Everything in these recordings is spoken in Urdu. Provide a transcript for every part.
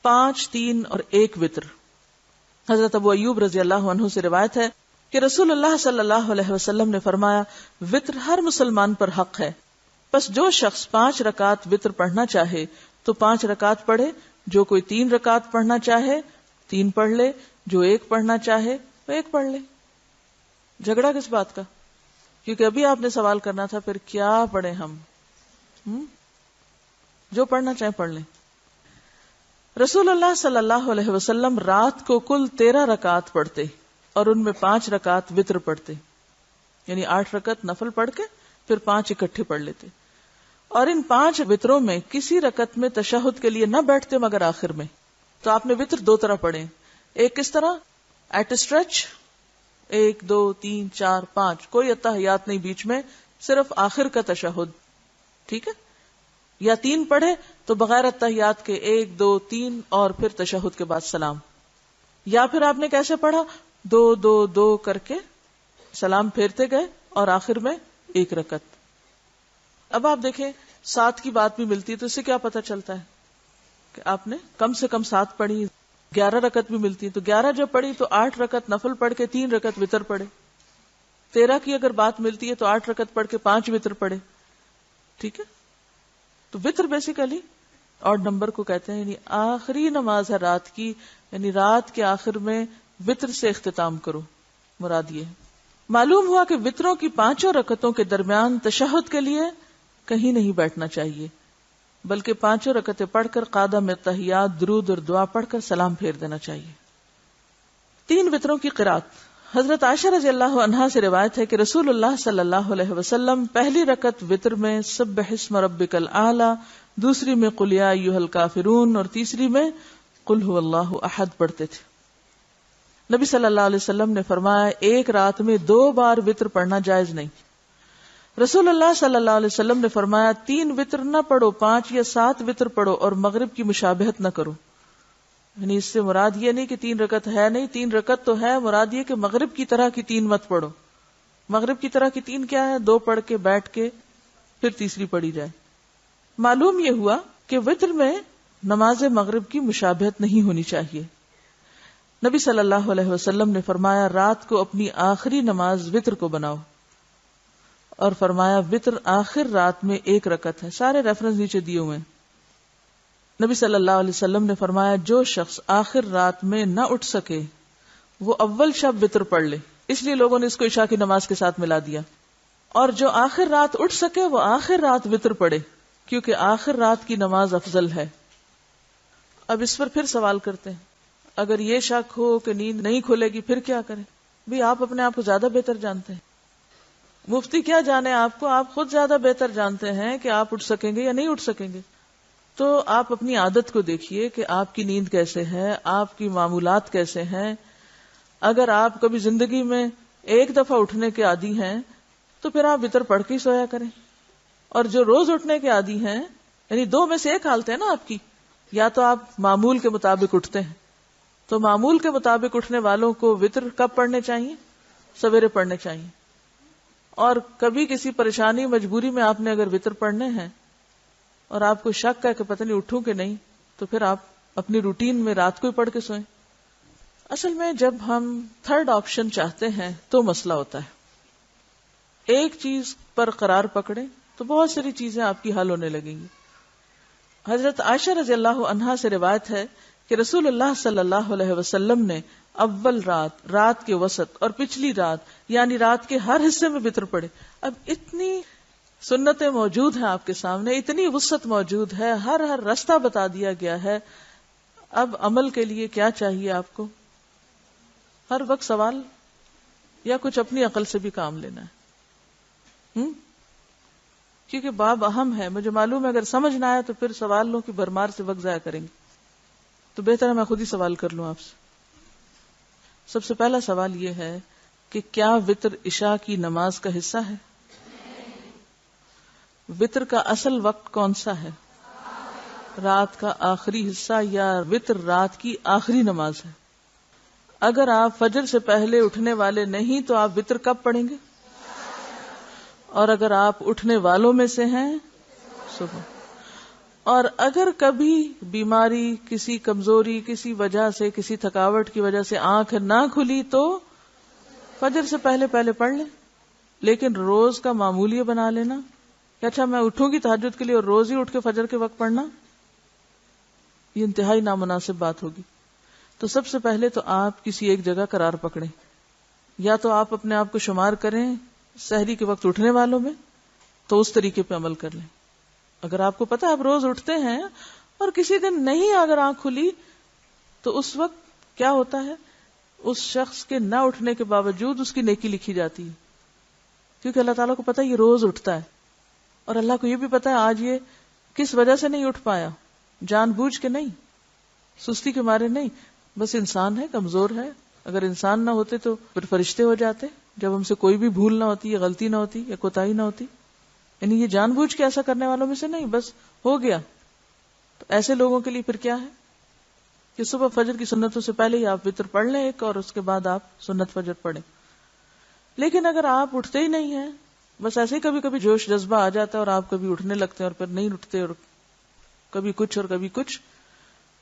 5, 3 اور 1 وتر. حضرت ابو ایوب رضی اللہ عنہ سے روایت ہے کہ رسول اللہ صلی اللہ علیہ وسلم نے فرمایا وتر ہر مسلمان پر حق ہے، پس جو شخص 5 رکعت وتر پڑھنا چاہے تو 5 رکعت پڑھے، جو کوئی 3 رکعت پڑھنا چاہے 3 پڑھ لے، جو 1 پڑھنا چاہے وہ 1 پڑھ لے. جھگڑا کس بات کا؟ کیونکہ ابھی آپ نے سوال کرنا تھا پھر کیا پڑھیں ہم. جو پڑھنا چاہے پڑھ لیں. رسول اللہ صلی اللہ علیہ وسلم رات کو کل 13 رکعت پڑھتے اور ان میں 5 رکعت وتر پڑھتے، یعنی 8 رکعت نفل پڑھ کے پھر 5 اکٹھے پڑھ لیتے. اور ان 5 وتروں میں کسی رکعت میں تشہد کے لیے نہ بیٹھتے مگر آخر میں. تو آپ نے وتر 2 طرح پڑھے. ایک کس طرح؟ ایٹ اسٹریچ، 1 2 3 4 5، کوئی اتحیات نہیں بیچ میں، صرف آخر کا تشہد. ٹھیک ہے. یا 3 پڑھے تو بغیر اتحیات کے 1 2 3 اور پھر تشہد کے بعد سلام. یا پھر آپ نے کیسے پڑھا؟ 2 2 2 کر کے سلام پھیرتے گئے اور آخر میں 1 رکعت. اب آپ دیکھیں 7 کی بات بھی ملتی ہے تو اس سے کیا پتہ چلتا ہے کہ آپ نے کم سے کم 7 پڑھی. 11 رکعت بھی ملتی ہے تو 11 جب پڑھی تو 8 رکعت نفل پڑھ کے 3 رکعت وتر پڑھے. 13 کی اگر بات ملتی ہے تو 8 رکعت پڑھ کے 5 وتر پڑھے. ٹھیک ہے. تو وتر بیسیکلی آڈ نمبر کو کہتے ہیں، یعنی آخری نماز ہے رات کی، یعنی رات کے آخر میں وتر سے اختتام کرو. مراد یہ ہے. معلوم ہوا کہ وتروں کی 5 رکعتوں کے درمیان تشہد کے لیے کہیں نہیں بیٹھنا چاہیے، بلکہ 5 رکعتیں پڑھ کر قاعدہ میں تحیات، درود اور دعا پڑھ کر سلام پھیر دینا چاہیے. 3 وتروں کی قرات. حضرت عائشہ رضی اللہ عنہا سے روایت ہے کہ رسول اللہ صلی اللہ علیہ وسلم پہلی رکعت وتر میں سبح اسم ربک الاعلی، دوسری میں قل یا ایھا الکافرون اور تیسری میں قل ھو اللہ احد پڑھتے تھے. نبی صلی اللہ علیہ وسلم نے فرمایا ایک رات میں 2 بار وتر پڑھنا جائز نہیں. رسول اللہ صلی اللہ علیہ وسلم نے فرمایا 3 وتر نہ پڑھو، 5 یا 7 وتر پڑھو اور مغرب کی مشابہت نہ کرو. یعنی اس سے مراد یہ نہیں کہ 3 رکعت ہے نہیں، 3 رکعت تو ہے، مراد یہ کہ مغرب کی طرح کی 3 مت پڑھو. مغرب کی طرح کی 3 کیا ہے؟ 2 پڑھ کے بیٹھ کے پھر تیسری پڑھی جائے. معلوم یہ ہوا کہ وتر میں نماز مغرب کی مشابہت نہیں ہونی چاہیے. نبی صلی اللہ علیہ وسلم نے فرمایا رات کو اپنی آخری نماز وتر کو بناؤ، اور فرمایا وتر آخر رات میں 1 رکعت ہے. سارے ریفرنس نیچے دیے ہوئے ہیں. نبی صلی اللہ علیہ وسلم نے فرمایا جو شخص آخر رات میں نہ اٹھ سکے وہ اول شب وتر پڑھ لے. اس لیے لوگوں نے اس کو عشاء کی نماز کے ساتھ ملا دیا. اور جو آخر رات اٹھ سکے وہ آخر رات وتر پڑھے، کیونکہ آخر رات کی نماز افضل ہے. اب اس پر پھر سوال کرتے ہیں، اگر یہ شک ہو کہ نیند نہیں کھلے گی پھر کیا کریں؟ بھی آپ اپنے آپ کو زیادہ بہتر جانتے ہیں. مفتی کیا جانے آپ کو، آپ خود زیادہ بہتر جانتے ہیں کہ آپ اٹھ سکیں گے یا نہیں اٹھ سکیں گے. تو آپ اپنی عادت کو دیکھیے کہ آپ کی نیند کیسے ہے، آپ کی معمولات کیسے ہیں. اگر آپ کبھی زندگی میں 1 دفعہ اٹھنے کے عادی ہیں تو پھر آپ وتر پڑھ کے ہی سویا کریں. اور جو روز اٹھنے کے عادی ہیں، یعنی 2 میں سے 1 حالت ہے نا آپ کی، یا تو آپ معمول کے مطابق اٹھتے ہیں، تو معمول کے مطابق اٹھنے والوں کو وتر کب پڑھنے چاہیے؟ سویرے پڑھنے چاہیے. اور کبھی کسی پریشانی مجبوری میں آپ نے اگر وتر پڑھنے ہیں اور آپ کو شک ہے کہ پتہ نہیں اٹھوں کہ نہیں، تو پھر آپ اپنی روٹین میں رات کو ہی پڑھ کے سوئیں. اصل میں جب ہم 3rd آپشن چاہتے ہیں تو مسئلہ ہوتا ہے. ایک چیز پر قرار پکڑیں تو بہت ساری چیزیں آپ کی حل ہونے لگیں گی. حضرت عائشہ رضی اللہ عنہا سے روایت ہے کہ رسول اللہ صلی اللہ علیہ وسلم نے اول رات، رات کے وسط اور پچھلی رات یعنی رات کے ہر حصے میں وتر پڑھے. اب اتنی سنتیں موجود ہیں آپ کے سامنے، اتنی وسعت موجود ہے، ہر رستہ بتا دیا گیا ہے. اب عمل کے لیے کیا چاہیے آپ کو؟ ہر وقت سوال یا کچھ اپنی عقل سے بھی کام لینا ہے. کیونکہ باب اہم ہے. مجھے معلوم ہے اگر سمجھ نہ آئے تو پھر سوالوں کی بھرمار سے وقت ضائع کریں گے، تو بہتر ہے میں خود ہی سوال کر لوں آپ سے. سب سے پہلا سوال یہ ہے کہ کیا وتر عشاء کی نماز کا حصہ ہے؟ وتر کا اصل وقت کون سا ہے؟ رات کا آخری حصہ، یا وتر رات کی آخری نماز ہے؟ اگر آپ فجر سے پہلے اٹھنے والے نہیں تو آپ وتر کب پڑھیں گے؟ اور اگر آپ اٹھنے والوں میں سے ہیں صبح. اور اگر کبھی بیماری، کسی کمزوری، کسی وجہ سے، کسی تھکاوٹ کی وجہ سے آنکھ نہ کھلی تو فجر سے پہلے پڑھ لیں. لیکن روز کا معمول یہ بنا لینا کہ اچھا میں اٹھوں گی تہجد کے لیے اور روز ہی اٹھ کے فجر کے وقت پڑھنا، یہ انتہائی نامناسب بات ہوگی. تو سب سے پہلے تو آپ کسی ایک جگہ قرار پکڑیں، یا تو آپ اپنے آپ کو شمار کریں سحری کے وقت اٹھنے والوں میں، تو اس طریقے پہ عمل کر لیں. اگر آپ کو پتا آپ روز اٹھتے ہیں اور کسی دن نہیں اگر آنکھ کھلی تو اس وقت کیا ہوتا ہے، اس شخص کے نہ اٹھنے کے باوجود اس کی نیکی لکھی جاتی ہے، کیونکہ اللہ تعالیٰ کو پتا یہ روز اٹھتا ہے. اور اللہ کو یہ بھی پتا ہے آج یہ کس وجہ سے نہیں اٹھ پایا، جان بوجھ کے نہیں، سستی کے مارے نہیں، بس انسان ہے، کمزور ہے. اگر انسان نہ ہوتے تو پھر فرشتے ہو جاتے، جب ہم سے کوئی بھی بھول نہ ہوتی یا غلطی نہ ہوتی یا کوتاہی نہ ہوتی. یعنی یہ جان بوجھ کے ایسا کرنے والوں میں سے نہیں، بس ہو گیا. تو ایسے لوگوں کے لیے پھر کیا ہے کہ صبح فجر کی سنتوں سے پہلے ہی آپ وتر پڑھ لیں ایک، اور اس کے بعد آپ سنت فجر پڑھیں. لیکن اگر آپ اٹھتے ہی نہیں ہیں، بس ایسے ہی کبھی کبھی جوش جذبہ آ جاتا ہے اور آپ کبھی اٹھنے لگتے ہیں اور پھر نہیں اٹھتے، اور کبھی کچھ اور کبھی کچھ،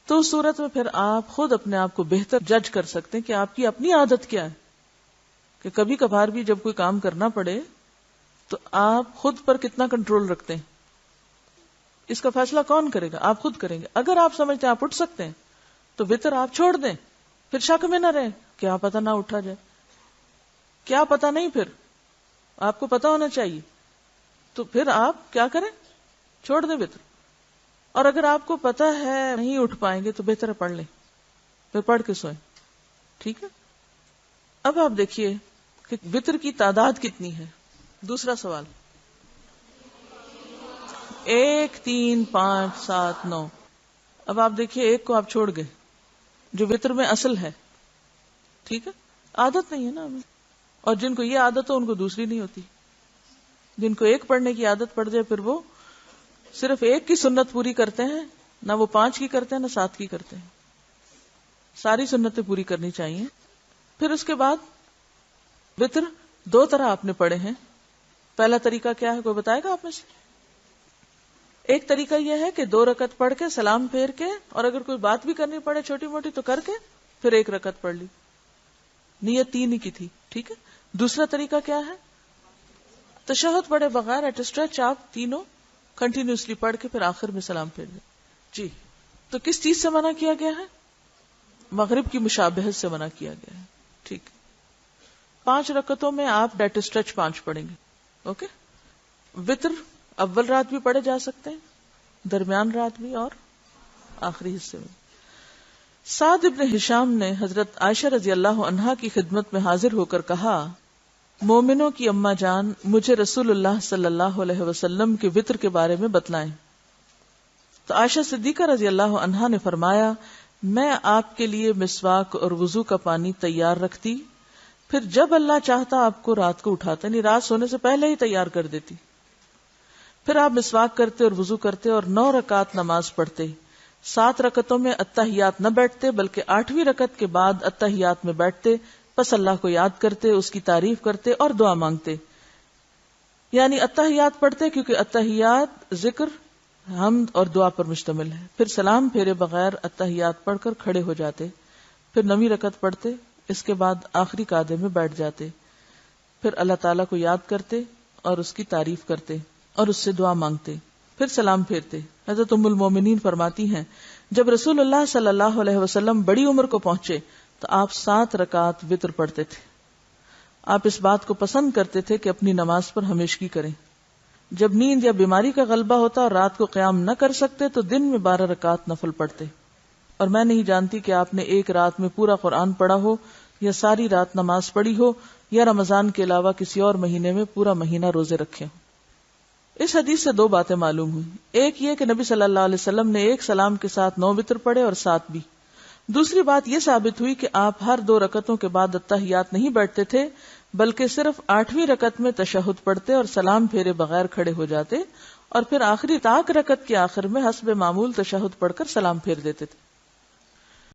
تو اس صورت میں پھر آپ خود اپنے آپ کو بہتر جج کر سکتے ہیں کہ آپ کی اپنی عادت کیا ہے. کہ کبھی کبھار بھی جب کوئی کام کرنا پڑے تو آپ خود پر کتنا کنٹرول رکھتے ہیں، اس کا فیصلہ کون کرے گا؟ آپ خود کریں گے. اگر آپ سمجھتے ہیں آپ اٹھ سکتے ہیں تو وتر آپ چھوڑ دیں، پھر شک میں نہ رہیں کیا پتہ نہ اٹھا جائے، کیا پتہ نہیں، پھر آپ کو پتہ ہونا چاہیے. تو پھر آپ کیا کریں، چھوڑ دیں وتر. اور اگر آپ کو پتہ ہے نہیں اٹھ پائیں گے تو بہتر ہے پڑھ لیں، پھر پڑھ کے سوئیں. ٹھیک ہے. اب آپ دیکھیے کہ وتر کی تعداد کتنی ہے. دوسرا سوال، 1 3 5 7 9. اب آپ دیکھیے ایک کو آپ چھوڑ گئے جو وتر میں اصل ہے. ٹھیک ہے، عادت نہیں ہے نا ہمیں. اور جن کو یہ عادت ہو ان کو دوسری نہیں ہوتی. جن کو ایک پڑھنے کی عادت پڑ جائے پھر وہ صرف ایک کی سنت پوری کرتے ہیں، نہ وہ 5 کی کرتے ہیں نہ 7 کی کرتے ہیں. ساری سنتیں پوری کرنی چاہیے. پھر اس کے بعد وتر 2 طرح آپ نے پڑھے ہیں. پہلا طریقہ کیا ہے، کوئی بتائے گا آپ میں سے؟ ایک طریقہ یہ ہے کہ 2 رکعت پڑھ کے سلام پھیر کے، اور اگر کوئی بات بھی کرنی پڑے چھوٹی موٹی تو کر کے پھر 1 رکعت پڑھ لی، نیت 3 ہی کی تھی. ٹھیک ہے. دوسرا طریقہ کیا ہے، تشہد پڑھے بغیر ایٹ اسٹریچ آپ تینوں کنٹینیوسلی پڑھ کے پھر آخر میں سلام پھیر دیں. جی، تو کس چیز سے منع کیا گیا ہے؟ مغرب کی مشابہت سے منع کیا گیا ہے. ٹھیک. 5 رکعتوں میں آپ ڈیٹ اسٹریچ 5 پڑھیں گے. اوکے. وتر اول رات بھی پڑھے جا سکتے ہیں، درمیان رات بھی، اور آخری حصے میں. سعد ابن ہشام نے حضرت عائشہ رضی اللہ عنہا کی خدمت میں حاضر ہو کر کہا، مومنوں کی اماں جان، مجھے رسول اللہ صلی اللہ علیہ وسلم کے وتر کے بارے میں بتلائیں. تو عائشہ صدیقہ رضی اللہ عنہا نے فرمایا، میں آپ کے لیے مسواک اور وضو کا پانی تیار رکھتی، پھر جب اللہ چاہتا آپ کو رات کو اٹھاتا، یعنی رات سونے سے پہلے ہی تیار کر دیتی. پھر آپ مسواک کرتے اور وضو کرتے اور 9 رکعت نماز پڑھتے. 7 رکعتوں میں اتحیات نہ بیٹھتے بلکہ 8ویں رکعت کے بعد اتحیات میں بیٹھتے، پس اللہ کو یاد کرتے، اس کی تعریف کرتے اور دعا مانگتے. یعنی اتحیات پڑھتے کیونکہ اتحیات ذکر، حمد اور دعا پر مشتمل ہے. پھر سلام پھیرے بغیر اتحیات پڑھ کر کھڑے ہو جاتے، پھر 9ویں رکعت پڑھتے، اس کے بعد آخری قعدے میں بیٹھ جاتے، پھر اللہ تعالیٰ کو یاد کرتے اور اس کی تعریف کرتے اور اس سے دعا مانگتے، پھر سلام پھیرتے. حضرت ام المومنین فرماتی ہیں، جب رسول اللہ صلی اللہ علیہ وسلم بڑی عمر کو پہنچے تو آپ 7 رکعت وتر پڑھتے تھے. آپ اس بات کو پسند کرتے تھے کہ اپنی نماز پر ہمیشگی کریں. جب نیند یا بیماری کا غلبہ ہوتا اور رات کو قیام نہ کر سکتے تو دن میں 12 رکعت نفل پڑھتے. اور میں نہیں جانتی کہ آپ نے ایک رات میں پورا قرآن پڑھا ہو یا ساری رات نماز پڑھی ہو یا رمضان کے علاوہ کسی اور مہینے میں پورا مہینہ روزے رکھے ہوں. اس حدیث سے 2 باتیں معلوم ہوئی. ایک یہ کہ نبی صلی اللہ علیہ وسلم نے ایک سلام کے ساتھ 9 وتر پڑھے اور 7 بھی. دوسری بات یہ ثابت ہوئی کہ آپ ہر 2 رکعتوں کے بعد اتحیات نہیں بیٹھتے تھے بلکہ صرف 8ویں رکعت میں تشہد پڑھتے اور سلام پھیرے بغیر کھڑے ہو جاتے اور پھر آخری رکعت کے آخر میں حسب معمول تشہد پڑھ کر سلام پھیر دیتے تھے.